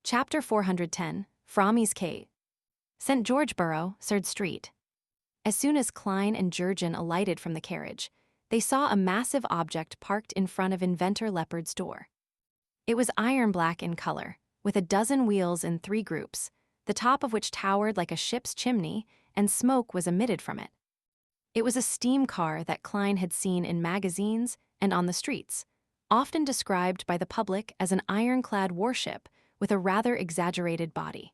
Chapter 410, Framis Cave. St. George Borough, Third Street. As soon as Klein and Jurgen alighted from the carriage, they saw a massive object parked in front of inventor Leopard's door. It was iron-black in color, with a dozen wheels in 3 groups, the top of which towered like a ship's chimney, and smoke was emitted from it. It was a steam car that Klein had seen in magazines and on the streets, often described by the public as an ironclad warship with a rather exaggerated body.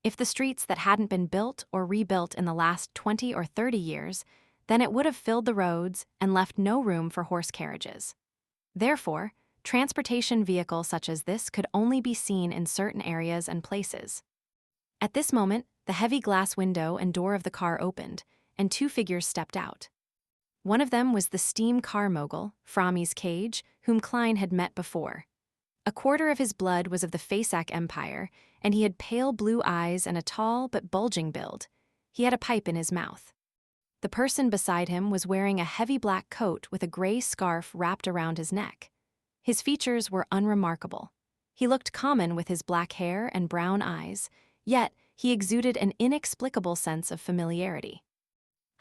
If the streets that hadn't been built or rebuilt in the last 20 or 30 years, then it would have filled the roads and left no room for horse carriages. Therefore, transportation vehicle such as this could only be seen in certain areas and places. At this moment, the heavy glass window and door of the car opened, and 2 figures stepped out. One of them was the steam car mogul, Framis Cage, whom Klein had met before. A quarter of his blood was of the Fasak Empire, and he had pale blue eyes and a tall but bulging build. He had a pipe in his mouth. The person beside him was wearing a heavy black coat with a gray scarf wrapped around his neck. His features were unremarkable. He looked common with his black hair and brown eyes, yet he exuded an inexplicable sense of familiarity.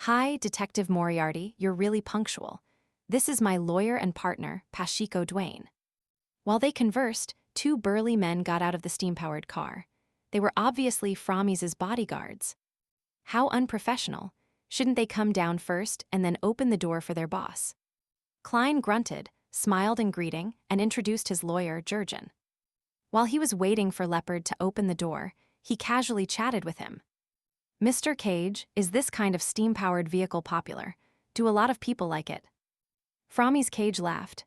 "Hi, Detective Moriarty, you're really punctual. This is my lawyer and partner, Pashiko Duane." While they conversed, 2 burly men got out of the steam-powered car. They were obviously Framis's bodyguards. How unprofessional. Shouldn't they come down first and then open the door for their boss? Klein grunted, smiled in greeting, and introduced his lawyer, Jurgen. While he was waiting for Leopard to open the door, he casually chatted with him. "Mr. Cage, is this kind of steam-powered vehicle popular? Do a lot of people like it?" Framis Cage laughed.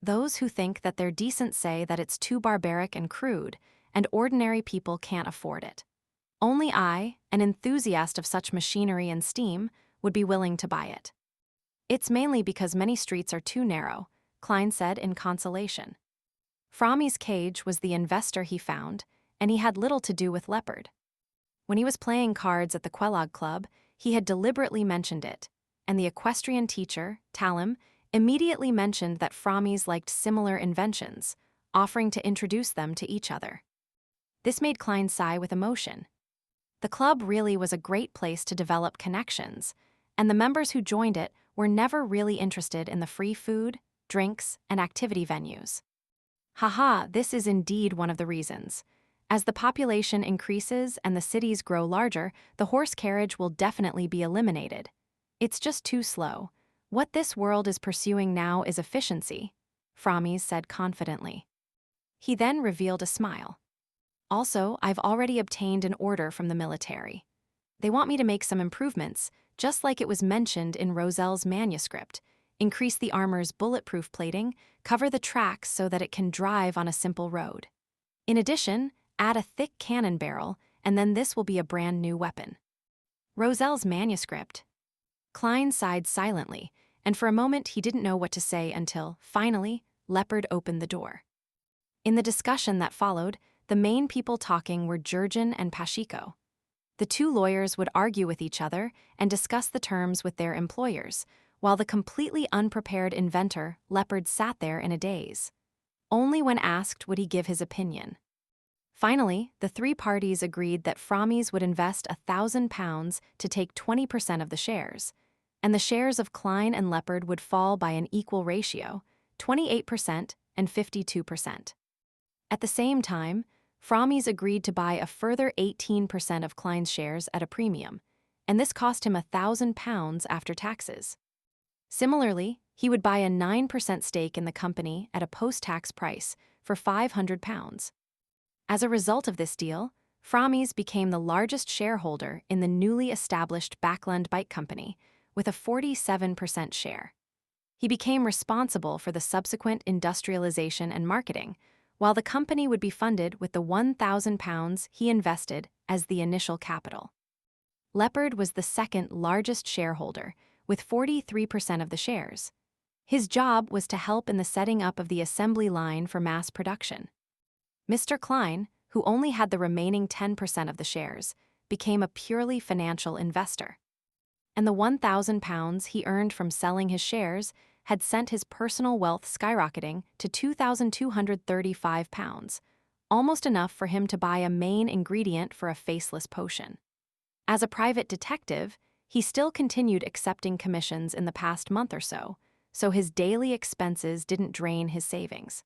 "Those who think that they're decent say that it's too barbaric and crude, and ordinary people can't afford it. Only I, an enthusiast of such machinery and steam, would be willing to buy it." "It's mainly because many streets are too narrow," Klein said in consolation. Framis Cage was the investor he found, and he had little to do with Leopard. When he was playing cards at the Quelog Club, he had deliberately mentioned it, and the equestrian teacher, Talim, immediately mentioned that Framis liked similar inventions, offering to introduce them to each other. This made Klein sigh with emotion. The club really was a great place to develop connections, and the members who joined it were never really interested in the free food, drinks, and activity venues. Haha, this is indeed one of the reasons. As the population increases and the cities grow larger, the horse carriage will definitely be eliminated. It's just too slow. What this world is pursuing now is efficiency, Framis said confidently. He then revealed a smile. "Also, I've already obtained an order from the military. They want me to make some improvements, just like it was mentioned in Roselle's manuscript. Increase the armor's bulletproof plating, cover the tracks so that it can drive on a simple road. In addition, add a thick cannon barrel, and then this will be a brand new weapon." Roselle's manuscript. Klein sighed silently, and for a moment he didn't know what to say until, finally, Leopard opened the door. In the discussion that followed, the main people talking were Jurgen and Pashiko. The 2 lawyers would argue with each other and discuss the terms with their employers, while the completely unprepared inventor, Leopard, sat there in a daze. Only when asked would he give his opinion. Finally, the 3 parties agreed that Framis would invest £1,000 to take 20% of the shares, and the shares of Klein and Leopard would fall by an equal ratio, 28% and 52%. At the same time, Framis agreed to buy a further 18% of Klein's shares at a premium, and this cost him £1,000 after taxes. Similarly, he would buy a 9% stake in the company at a post-tax price for £500. As a result of this deal, Framis became the largest shareholder in the newly established Backland Bike Company, with a 47% share. He became responsible for the subsequent industrialization and marketing, while the company would be funded with the £1,000 he invested as the initial capital. Leopard was the second largest shareholder, with 43% of the shares. His job was to help in the setting up of the assembly line for mass production. Mr. Klein, who only had the remaining 10% of the shares, became a purely financial investor. And the £1,000 he earned from selling his shares had sent his personal wealth skyrocketing to £2,235, almost enough for him to buy a main ingredient for a faceless potion. As a private detective, he still continued accepting commissions in the past month or so his daily expenses didn't drain his savings.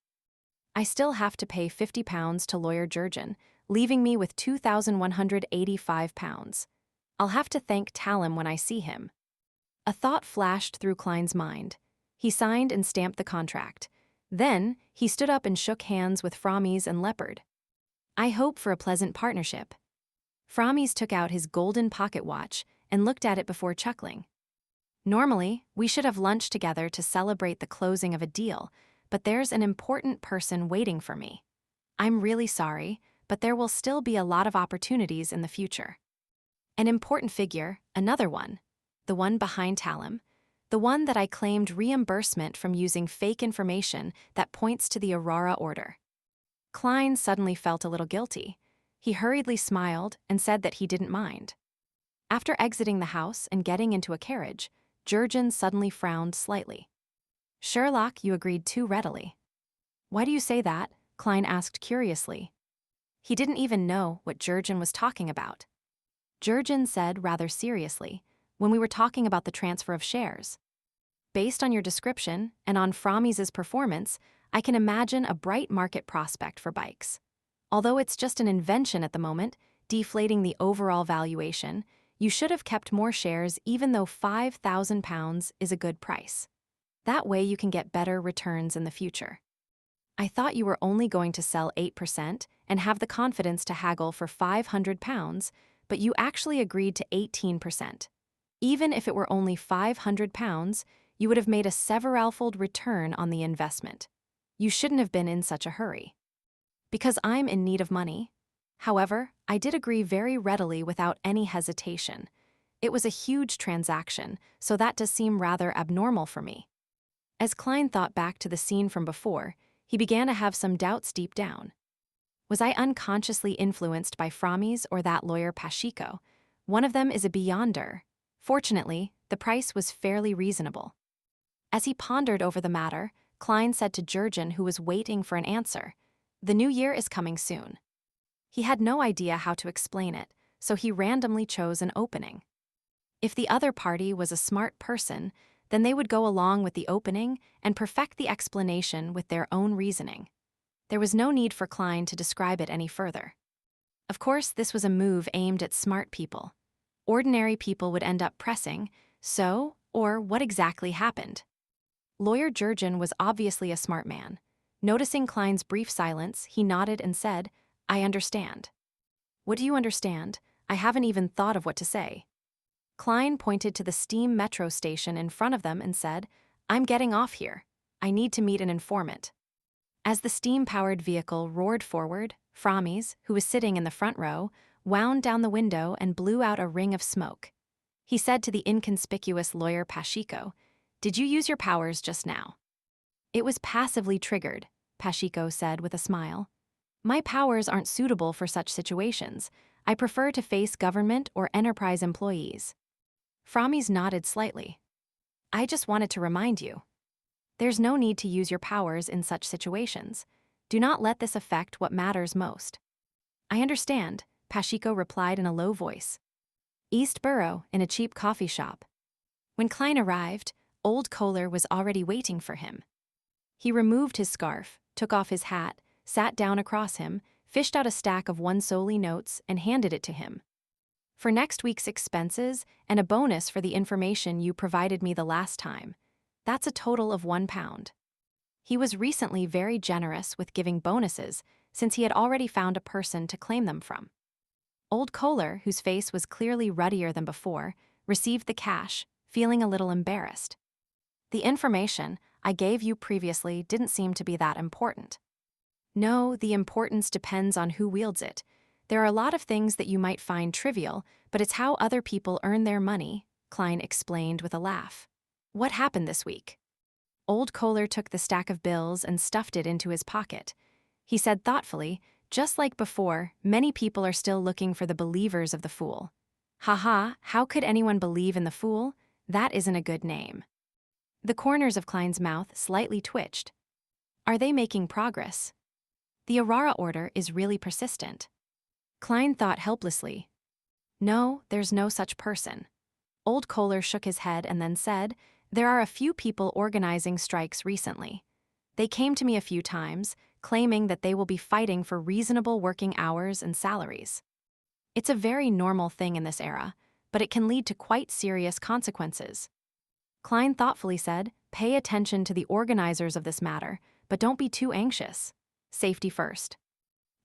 I still have to pay £50 to lawyer Jurgen, leaving me with £2,185. I'll have to thank Talem when I see him. A thought flashed through Klein's mind. He signed and stamped the contract. Then, he stood up and shook hands with Framis and Leopard. I hope for a pleasant partnership. Framis took out his golden pocket watch and looked at it before chuckling. Normally, we should have lunch together to celebrate the closing of a deal, but there's an important person waiting for me. I'm really sorry, but there will still be a lot of opportunities in the future. An important figure, another one. The one behind Talem. The one that I claimed reimbursement from using fake information that points to the Aurora order. Klein suddenly felt a little guilty. He hurriedly smiled and said that he didn't mind. After exiting the house and getting into a carriage, Jurgen suddenly frowned slightly. Sherlock, you agreed too readily. Why do you say that? Klein asked curiously. He didn't even know what Jurgen was talking about. Jurgen said rather seriously, when we were talking about the transfer of shares. Based on your description and on Framis's performance, I can imagine a bright market prospect for bikes. Although it's just an invention at the moment, deflating the overall valuation, you should have kept more shares even though £5,000 is a good price. That way you can get better returns in the future. I thought you were only going to sell 8% and have the confidence to haggle for £500, but you actually agreed to 18%. Even if it were only £500, you would have made a severalfold return on the investment. You shouldn't have been in such a hurry. Because I'm in need of money. However, I did agree very readily without any hesitation. It was a huge transaction, so that does seem rather abnormal for me. As Klein thought back to the scene from before, he began to have some doubts deep down. Was I unconsciously influenced by Framis or that lawyer Pacheco? One of them is a beyonder. Fortunately, the price was fairly reasonable. As he pondered over the matter, Klein said to Jurgen, who was waiting for an answer, "The new year is coming soon." He had no idea how to explain it, so he randomly chose an opening. If the other party was a smart person, then they would go along with the opening and perfect the explanation with their own reasoning. There was no need for Klein to describe it any further. Of course, this was a move aimed at smart people. Ordinary people would end up pressing, or what exactly happened? Lawyer Jurgen was obviously a smart man. Noticing Klein's brief silence, he nodded and said, "I understand." "What do you understand? I haven't even thought of what to say." Klein pointed to the steam metro station in front of them and said, "I'm getting off here. I need to meet an informant." As the steam-powered vehicle roared forward, Framis, who was sitting in the front row, wound down the window and blew out a ring of smoke. He said to the inconspicuous lawyer Pacheco, "Did you use your powers just now?" "It was passively triggered," Pacheco said with a smile. "My powers aren't suitable for such situations. I prefer to face government or enterprise employees." Framis nodded slightly. "I just wanted to remind you. There's no need to use your powers in such situations. Do not let this affect what matters most." "I understand," Pacheco replied in a low voice. East Borough, in a cheap coffee shop. When Klein arrived, old Kohler was already waiting for him. He removed his scarf, took off his hat, sat down across him, fished out a stack of one-solely notes, and handed it to him. "For next week's expenses and a bonus for the information you provided me the last time. That's a total of £1. He was recently very generous with giving bonuses since he had already found a person to claim them from. Old Kohler, whose face was clearly ruddier than before, received the cash, feeling a little embarrassed. "The information I gave you previously didn't seem to be that important." "No, the importance depends on who wields it. There are a lot of things that you might find trivial, but it's how other people earn their money," Klein explained with a laugh. "What happened this week?" Old Kohler took the stack of bills and stuffed it into his pocket. He said thoughtfully, "Just like before, many people are still looking for the believers of the fool. Haha, how could anyone believe in the fool? That isn't a good name." The corners of Klein's mouth slightly twitched. "Are they making progress?" The Aurora Order is really persistent. Klein thought helplessly. No, there's no such person. Old Kohler shook his head and then said, there are a few people organizing strikes recently. They came to me a few times, claiming that they will be fighting for reasonable working hours and salaries. It's a very normal thing in this era, but it can lead to quite serious consequences. Klein thoughtfully said, pay attention to the organizers of this matter, but don't be too anxious. Safety first.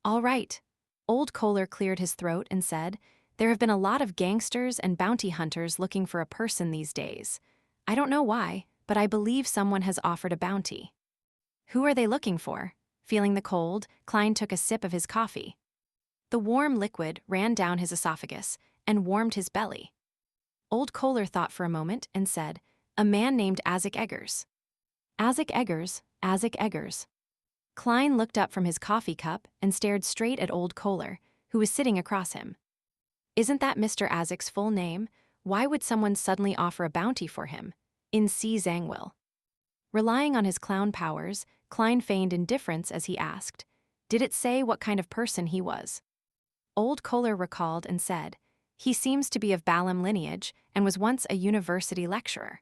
All right. Old Kohler cleared his throat and said, there have been a lot of gangsters and bounty hunters looking for a person these days. I don't know why, but I believe someone has offered a bounty. Who are they looking for? Feeling the cold, Klein took a sip of his coffee. The warm liquid ran down his esophagus and warmed his belly. Old Kohler thought for a moment and said, a man named Isaac Eggers. Isaac Eggers, Isaac Eggers. Klein looked up from his coffee cup and stared straight at Old Kohler, who was sitting across him. Isn't that Mr. Isaac's full name? Why would someone suddenly offer a bounty for him? In C. Zangwill. Relying on his clown powers, Klein feigned indifference as he asked, did it say what kind of person he was? Old Kohler recalled and said, he seems to be of Balaam lineage and was once a university lecturer.